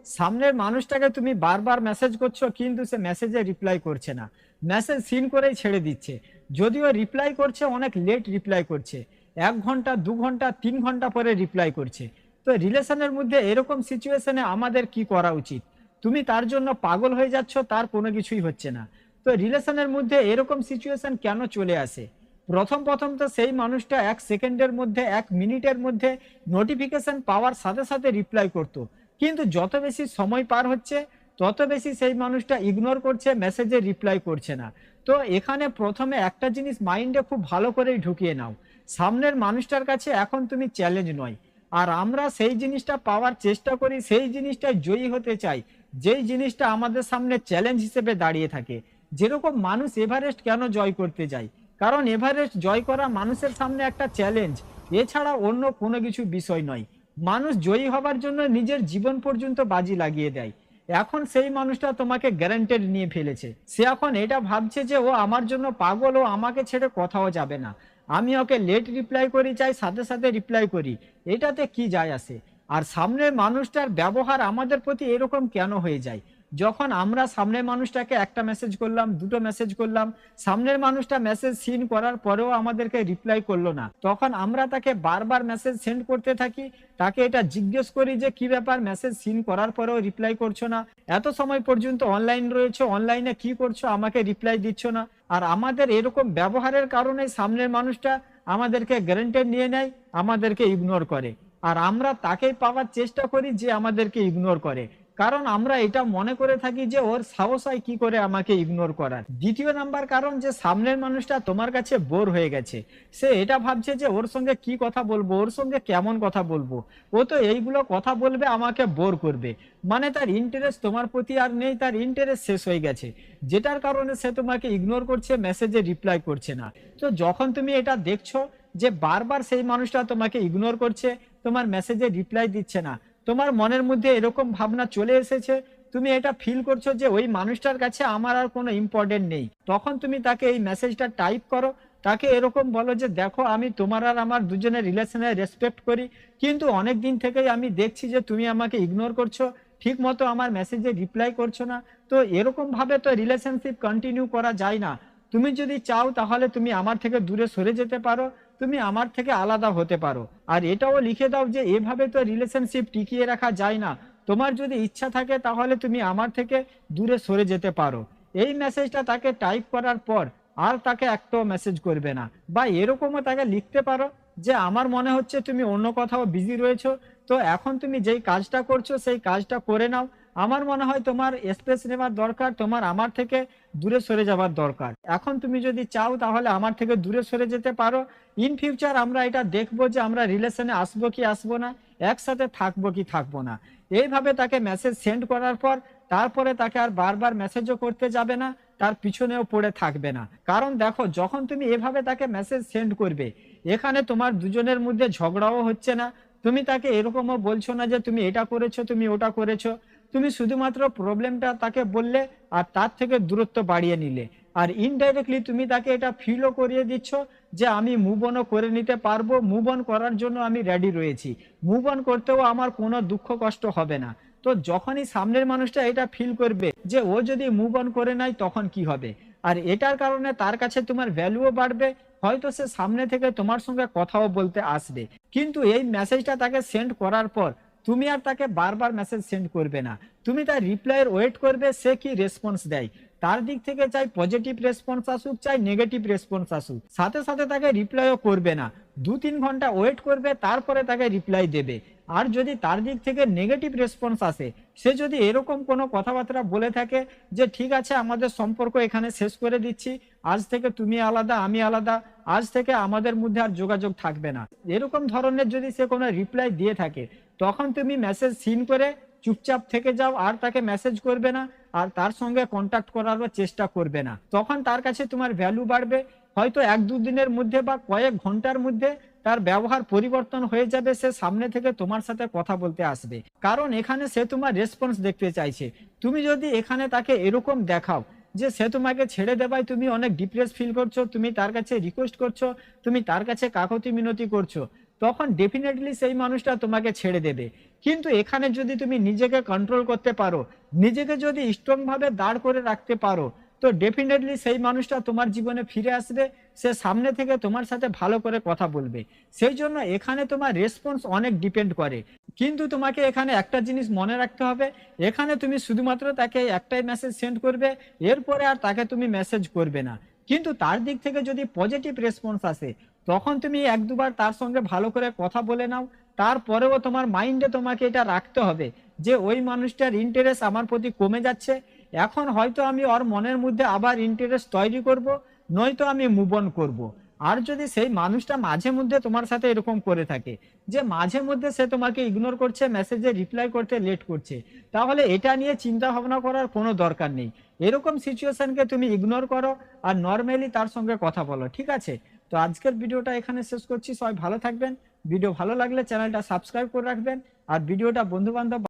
সামনের মানুষটাকে তুমি বারবার মেসেজ করছো কিন্তু সে মেসেজে রিপ্লাই করছে না, মেসেজ সিন করেই ছেড়ে দিচ্ছে। যদিও রিপ্লাই করছে অনেক লেট রিপ্লাই করছে, 1 ঘন্টা 2 ঘন্টা 3 ঘন্টা পরে রিপ্লাই করছে। তো রিলেশনের মধ্যে এরকম সিচুয়েশনে আমাদের কি করা উচিত? তুমি তার জন্য পাগল হয়ে যাচ্ছ, তার কোনো কিছুই হচ্ছে না। তো রিলেশনের মধ্যে এরকম সিচুয়েশন কেন চলে আসে? প্রথম প্রথম তো সেই মানুষটা 1 সেকেন্ডের মধ্যে 1 মিনিটের মধ্যে নোটিফিকেশন পাওয়ার সাথে সাথে রিপ্লাই করতো, কিন্তু যত বেশি সময় পার হচ্ছে তত বেশি সেই মানুষটা ইগনোর করছে, মেসেজে রিপ্লাই করছে না। তো এখানে প্রথমে একটা জিনিস মাইন্ডে খুব ভালো করেই ঢুকিয়ে নাও, সামনের মানুষটার কাছে এখন তুমি চ্যালেঞ্জ নয়। আর আমরা সেই জিনিসটা পাওয়ার চেষ্টা করি, সেই জিনিসটা জয়ী হতে চাই, যেই জিনিসটা আমাদের সামনে চ্যালেঞ্জ হিসেবে দাঁড়িয়ে থাকে। যেরকম মানুষ এভারেস্ট কেন জয় করতে যায়? কারণ এভারেস্ট জয় করা মানুষের সামনে একটা চ্যালেঞ্জ, এছাড়া অন্য কোনো কিছু বিষয় নয়। মানুষ জয়ী হবার জন্য নিজের জীবন পর্যন্ত বাজি লাগিয়ে দেয়। এখন সেই মানুষটা তোমাকে গ্যারান্টেড নিয়ে ফেলেছে, সে এখন এটা ভাবছে যে ও আমার জন্য পাগল, ও আমাকে ছেড়ে কোথাও যাবে না। আমি ওকে লেট রিপ্লাই করি চাই সাথে সাথে রিপ্লাই করি, এটাতে কি যায় আসে? আর সামনের মানুষটার ব্যবহার আমাদের প্রতি এরকম কেন হয়ে যায়? যখন আমরা সামনের মানুষটাকে একটা মেসেজ করলাম, দুটো মেসেজ করলাম, সামনের মানুষটা মেসেজ সিন করার পরেও আমাদেরকে রিপ্লাই করলো না, তখন আমরা তাকে বারবার মেসেজ সেন্ড করতে থাকি, তাকে এটা জিজ্ঞেস করি যে কি ব্যাপার, মেসেজ সিন করার পরেও রিপ্লাই করছো না, এত সময় পর্যন্ত অনলাইন রয়েছে, অনলাইনে কি করছো, আমাকে রিপ্লাই দিচ্ছ না। আর আমাদের এরকম ব্যবহারের কারণে সামনের মানুষটা আমাদেরকে গ্যারান্টেড নিয়ে নেয়, আমাদেরকে ইগনোর করে। আর আমরা তাকেই পাওয়ার চেষ্টা করি যে আমাদেরকে ইগনোর করে, কারণ আমরা এটা মনে করে থাকি যে ওর সাহস হয় কি করে আমাকে ইগনোর করার। দ্বিতীয় নাম্বার কারণ, যে সামনের মানুষটা তোমার কাছে বোর হয়ে গেছে, সে এটা ভাবছে যে ওর সঙ্গে কি কথা বলবো, ওর সঙ্গে কেমন কথা বলবো, ও তো এইগুলো কথা বলবে আমাকে বোর করবে। মানে তার ইন্টারেস্ট তোমার প্রতি আর নেই, তার ইন্টারেস্ট শেষ হয়ে গেছে, যেটার কারণে সে তোমাকে ইগনোর করছে, মেসেজে রিপ্লাই করছে না। তো যখন তুমি এটা দেখছো যে বারবার সেই মানুষটা তোমাকে ইগনোর করছে, তোমার মেসেজে রিপ্লাই দিচ্ছে না, তোমার মনের মধ্যে এরকম ভাবনা চলে এসেছে, তুমি এটা ফিল করছো যে ওই মানুষটার কাছে আমার আর কোনো ইম্পর্টেন্ট নেই, তখন তুমি তাকে এই মেসেজটা টাইপ করো, তাকে এরকম বলো যে দেখো, আমি তোমার আর আমার দুজনের রিলেশনে রেসপেক্ট করি, কিন্তু অনেক দিন থেকেই আমি দেখছি যে তুমি আমাকে ইগনোর করছো, ঠিক মতো আমার মেসেজে রিপ্লাই করছো না। তো এরকম ভাবে তো রিলেশনশিপ কন্টিনিউ করা যায় না। তুমি যদি চাও তাহলে তুমি আমার থেকে দূরে সরে যেতে পারো, তুমি আমার থেকে আলাদা হতে পারো। আর এটাও লিখে দাও যে এভাবে তো রিলেশনশিপ টিকিয়ে রাখা যায় না, তোমার যদি ইচ্ছা থাকে তাহলে তুমি আমার থেকে দূরে সরে যেতে পারো। এই মেসেজটা তাকে টাইপ করার পর আর তাকে একটাও মেসেজ করবে না। বা এরকমও তাকে লিখতে পারো যে আমার মনে হচ্ছে তুমি অন্য কোথাও বিজি রয়েছো, তো এখন তুমি যেই কাজটা করছো সেই কাজটা করে নাও, আমার মনে হয় তোমার স্পেস নেওয়ার দরকার, তোমার আমার থেকে দূরে সরে যাবার দরকার। এখন তুমি যদি চাও তাহলে আমার থেকে দূরে সরে যেতে পারো। ইন ফিউচার আমরা এটা দেখবো যে আমরা রিলেশনে আসবো কি আসবো না, একসাথে থাকবো কি থাকবো না। এইভাবে তাকে মেসেজ সেন্ড করার পর তারপরে তাকে আর বারবার মেসেজও করতে যাবে না, তার পিছনেও পড়ে থাকবে না। কারণ দেখো, যখন তুমি এভাবে তাকে মেসেজ সেন্ড করবে, এখানে তোমার দুজনের মধ্যে ঝগড়াও হচ্ছে না, তুমি তাকে এরকমও বলছো না যে তুমি এটা করেছো তুমি ওটা করেছো, তুমি শুধুমাত্র প্রবলেমটা তাকে বললে আর তার থেকে দূরত্ব বাড়িয়ে নিলে। আর ইনডাইরেক্টলি তুমি তাকে এটা ফিলও করিয়ে দিচ্ছ যে আমি মুভ অনও করে নিতে পারবো, মুভ অন করার জন্য আমি রেডি রয়েছি, মুভ অন করতেও আমার কোনো দুঃখ কষ্ট হবে না। তো যখনই সামনের মানুষটা এটা ফিল করবে যে ও যদি মুভ অন করে নেয় তখন কি হবে, আর এটার কারণে তার কাছে তোমার ভ্যালুও বাড়বে, হয়তো সে সামনে থেকে তোমার সঙ্গে কথাও বলতে আসবে। কিন্তু এই মেসেজটা তাকে সেন্ড করার পর তুমি আর তাকে বারবার মেসেজ সেন্ড করবে না, তুমি তার রিপ্লাইয়ের ওয়েট করবে সে কি রেসপন্স দেয়। তার দিক থেকে চাই পজিটিভ রেসপন্স আসুক চাই নেগেটিভ রেসপন্স আসুক, সাথে সাথে তাকে রিপ্লাইও করবে না, 2-3 ঘন্টা ওয়েট করবে তারপরে তাকে রিপ্লাই দেবে। আর যদি তার দিক থেকে নেগেটিভ রেসপন্স আসে, সে যদি এরকম কোনো কথাবার্তা বলে থাকে যে ঠিক আছে আমাদের সম্পর্ক এখানে শেষ করে দিচ্ছি, আজ থেকে তুমি আলাদা আমি আলাদা, আজ থেকে আমাদের মধ্যে আর যোগাযোগ থাকবে না, এরকম ধরনের যদি সে কোনো রিপ্লাই দিয়ে থাকে, তখন তুমি মেসেজ সিন করে চুপচাপ থেকে যাও, আর তাকে মেসেজ করবে না, আর তার সঙ্গে কন্ট্যাক্ট করারও চেষ্টা করবে না। তখন তার কাছে তোমার ভ্যালু বাড়বে, হয়তো 1-2 দিনের মধ্যে বা কয়েক ঘন্টার মধ্যে তার ব্যবহার পরিবর্তন হয়ে যাবে, সে সামনে থেকে তোমার সাথে কথা বলতে আসবে, কারণ এখানে সে তোমার রেসপন্স দেখতে চাইছে। তুমি যদি এখানে তাকে এরকম দেখাও যে সে তোমাকে ছেড়ে দেবায় তুমি অনেক ডিপ্রেস ফিল করছো, তুমি তার কাছে রিকোয়েস্ট করছো, তুমি তার কাছে কাকতি মিনতি করছো, তখন ডেফিনেটলি সেই মানুষটা তোমাকে ছেড়ে দেবে। কিন্তু এখানে যদি তুমি নিজেকে কন্ট্রোল করতে পারো, নিজেকে যদি স্ট্রং ভাবে দাঁড় করে রাখতে পারো, তো ডেফিনেটলি সেই মানুষটা তোমার জীবনে ফিরে আসবে, সে সামনে থেকে তোমার সাথে ভালো করে কথা বলবে। সেই জন্য এখানে তোমার রেসপন্স অনেক ডিপেন্ড করে। কিন্তু তোমাকে এখানে একটা জিনিস মনে রাখতে হবে, এখানে তুমি শুধুমাত্র তাকে একটাই মেসেজ সেন্ড করবে, এরপরে আর তাকে তুমি মেসেজ করবে না। কিন্তু তার দিক থেকে যদি পজিটিভ রেসপন্স আসে, তখন তুমি এক দুবার তার সঙ্গে ভালো করে কথা বলে নাও। তারপরেও তোমার মাইন্ডে তোমাকে এটা রাখতে হবে যে ওই মানুষটার ইন্টারেস্ট আমার প্রতি কমে যাচ্ছে, এখন হয়তো আমি ওর মনের মধ্যে আবার ইন্টারেস্ট তৈরি করব, নয়তো আমি মুভ অন করবো। আর যদি সেই মানুষটা মাঝে মধ্যে তোমার সাথে এরকম করে থাকে যে মাঝে মধ্যে সে তোমাকে ইগনোর করছে, মেসেজে রিপ্লাই করতে লেট করছে, তাহলে এটা নিয়ে চিন্তা ভাবনা করার কোনো দরকার নেই। এরকম সিচুয়েশনকে তুমি ইগনোর করো আর নর্মালি তার সঙ্গে কথা বলো, ঠিক আছে? তো আজকের ভিডিওটা এখানে শেষ করছি, সবাই ভালো থাকবেন। ভিডিও ভালো লাগলে চ্যানেলটা সাবস্ক্রাইব করে রাখবেন, আর ভিডিওটা বন্ধু বান্ধব